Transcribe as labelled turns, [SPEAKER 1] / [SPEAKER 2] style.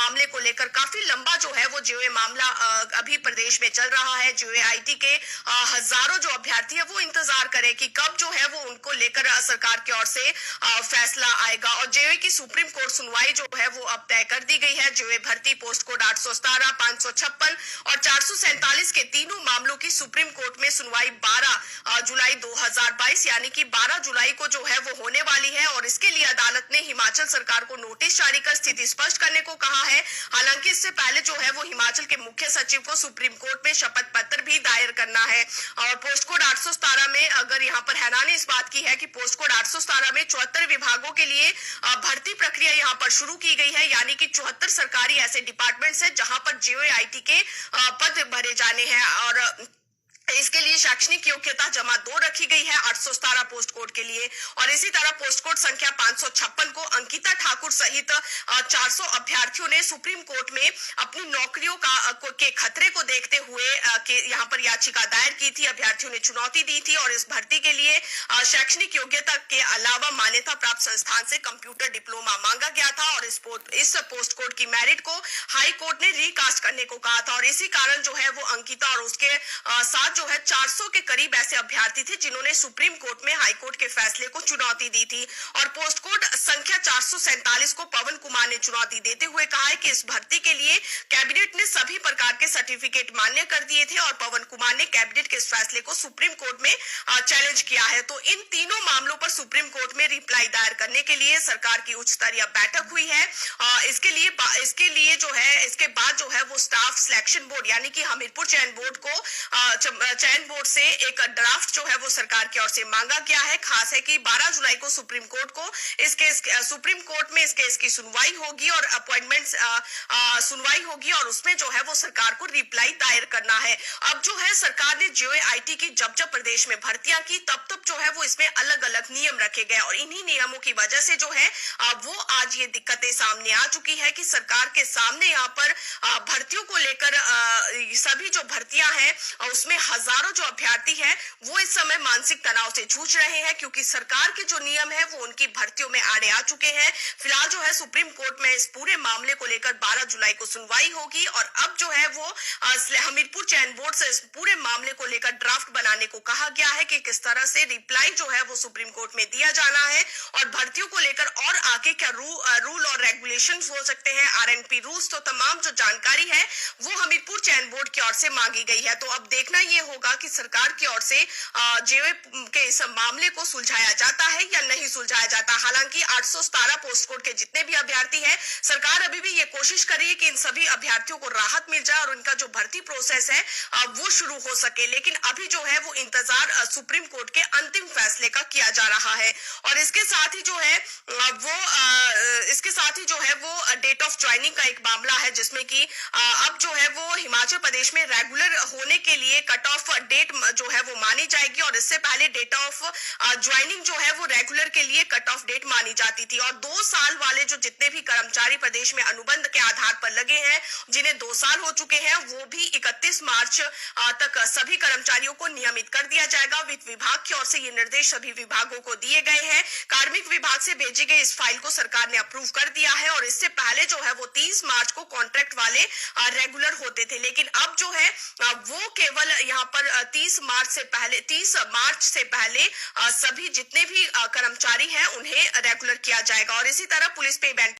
[SPEAKER 1] मामले को लेकर काफी लंबा जो है वो जीओए मामला अभी प्रदेश में चल रहा है। जीओए आईटी के हजारों जो अभ्यर्थी है वो इंतजार करे कि कब जो है वो उनको लेकर सरकार की ओर से फैसला आएगा। और जीओए की सुप्रीम कोर्ट सुनवाई जो है वो अब तय कर दी गई है। जीओए भर्ती पोस्ट कोड 817, 556 और 447 के तीनों मामलों की सुप्रीम कोर्ट में सुनवाई 12 जुलाई 2022 यानी कि 12 जुलाई को जो है वो होने वाली है। और इसके लिए अदालत ने हिमाचल सरकार को नोटिस जारी कर स्थिति स्पष्ट करने को कहा है। हालांकि इससे पहले जो है वो हिमाचल के मुख्य सचिव को सुप्रीम कोर्ट में शपथ पत्र भी दायर करना है। और पोस्ट कोड 817 में अगर यहाँ पर हैरानी इस बात की है कि पोस्ट कोड 817 में 74 विभागों के लिए भर्ती प्रक्रिया यहाँ पर शुरू की गई है, यानी कि 74 सरकारी ऐसे डिपार्टमेंट्स हैं जहां पर जीओए आईटी के पद भरे जाने हैं। और इसके लिए शैक्षणिक योग्यता जमा 2 रखी गई है 817 पोस्ट कोड के लिए। और इसी तरह पोस्ट कोड संख्या 556 को अंकिता ठाकुर सहित 400 अभ्यर्थियों ने सुप्रीम कोर्ट में अपनी नौकरियों के खतरे को देखते हुए यहाँ पर याचिका दायर की थी। अभ्यर्थियों ने चुनौती दी थी और इस भर्ती के लिए शैक्षणिक योग्यता के अलावा मान्यता प्राप्त संस्थान से कंप्यूटर डिप्लोमा मांगा गया था। और इस पोस्ट कोड की मेरिट को हाई कोर्ट ने रिकास्ट करने को कहा था। और इसी कारण जो है वो अंकिता और उसके साथ जो है 400 के करीब ऐसे अभ्यर्थी थे जिन्होंने सुप्रीम कोर्ट में हाई कोर्ट के फैसले को चुनौती दी थी। और पोस्ट कोड संख्या 447 को पवन कुमार ने चुनौती देते हुए कहा है कि इस भर्ती के लिए कैबिनेट ने सभी प्रकार के सर्टिफिकेट मान्य कर दिए थे और पवन कुमार ने कैबिनेट के इस फैसले को सुप्रीम कोर्ट में चैलेंज किया है। तो इन तीनों मामलों पर सुप्रीम कोर्ट में रिप्लाई दायर करने के लिए सरकार की उच्च स्तरीय बैठक हुई है। इसके लिए जो है इसके बाद जो है वो स्टाफ सिलेक्शन बोर्ड यानी कि हमीरपुर चयन बोर्ड को चयन बोर्ड से एक ड्राफ्ट जो है वो सरकार की ओर से मांगा गया है। खास है कि 12 जुलाई को सुप्रीम कोर्ट को सुप्रीम कोर्ट में इस केस की सुनवाई होगी और अपॉइंटमेंट सुनवाई होगी और उसमें जो है वो सरकार को रिप्लाई दायर करना है। अब जो है सरकार ने जीओए आईटी की जब प्रदेश में भर्तियां की तब जो है वो इसमें अलग अलग नियम रखे गए और इन्हीं नियमों की वजह से जो है वो आज ये दिक्कतें सामने आ चुकी है कि सरकार के सामने यहाँ पर भर्तियों को लेकर सभी जो भर्तियां हैं उसमें हजारों जो अभ्यर्थी हैं वो इस समय मानसिक तनाव से जूझ रहे हैं क्योंकि सरकार के जो नियम है वो उनकी भर्तियों में आड़े आ चुके हैं। फिलहाल जो है सुप्रीम कोर्ट में इस पूरे मामले को लेकर 12 जुलाई को सुनवाई होगी और अब जो है वो हमीरपुर चयन बोर्ड से इस पूरे मामले को लेकर ड्राफ्ट बनाने को कहा गया है कि किस तरह से रिप्लाई जो है वो सुप्रीम कोर्ट में दिया जाना है और भर्तियों को लेकर और आगे क्या रूल और रेगुलेशन हो सकते हैं, आरएनपी रूल्स, तो तमाम जो जानकारी है वो हमीरपुर चयन बोर्ड की ओर से मांगी गई है। तो अब देखना ये होगा कि सरकार की ओर से जीओए के इस मामले को सुलझाया जाता है या नहीं सुलझाया जाता। हालांकि 817 पोस्ट कोड के जितने भी अभ्यर्थी हैं सरकार अभी भी ये कोशिश कर रही है कि इन सभी अभ्यर्थियों को राहत मिल जाए और उनका जो भर्ती प्रोसेस है वो शुरू हो सके। लेकिन अभी जो है वो इंतजार सुप्रीम कोर्ट के अंतिम फैसले का किया जा रहा है। और इसके साथ ही जो है वो डेट ऑफ ज्वाइनिंग का एक मामला है जिसमें कि अब जो है वो हिमाचल प्रदेश में रेगुलर होने के लिए कट ऑफ डेट जो है वो मानी जाएगी और इससे पहले डेट ऑफ ज्वाइनिंग जो है वो रेगुलर के लिए कट ऑफ डेट मानी जाती थी। और 2 साल वाले जो जितने भी कर्मचारी प्रदेश में अनुबंध के आधार पर लगे हैं जिन्हें 2 साल हो चुके हैं वो भी 31 मार्च तक सभी कर्मचारियों को नियमित कर दिया जाएगा। वित्त विभाग की ओर से ये निर्देश सभी विभागों को दिए गए हैं। कार्मिक विभाग से भेजी गई इस फाइल को सरकार ने अप्रूव कर दिया है और इससे पहले जो है वो 30 मार्च को कॉन्ट्रैक्ट वाले रेगुलर होते थे, लेकिन अब जो है वो केवल यहाँ पर 30 मार्च से पहले सभी जितने भी कर्मचारी हैं उन्हें रेगुलर किया जाएगा। और इसी तरह पुलिस पे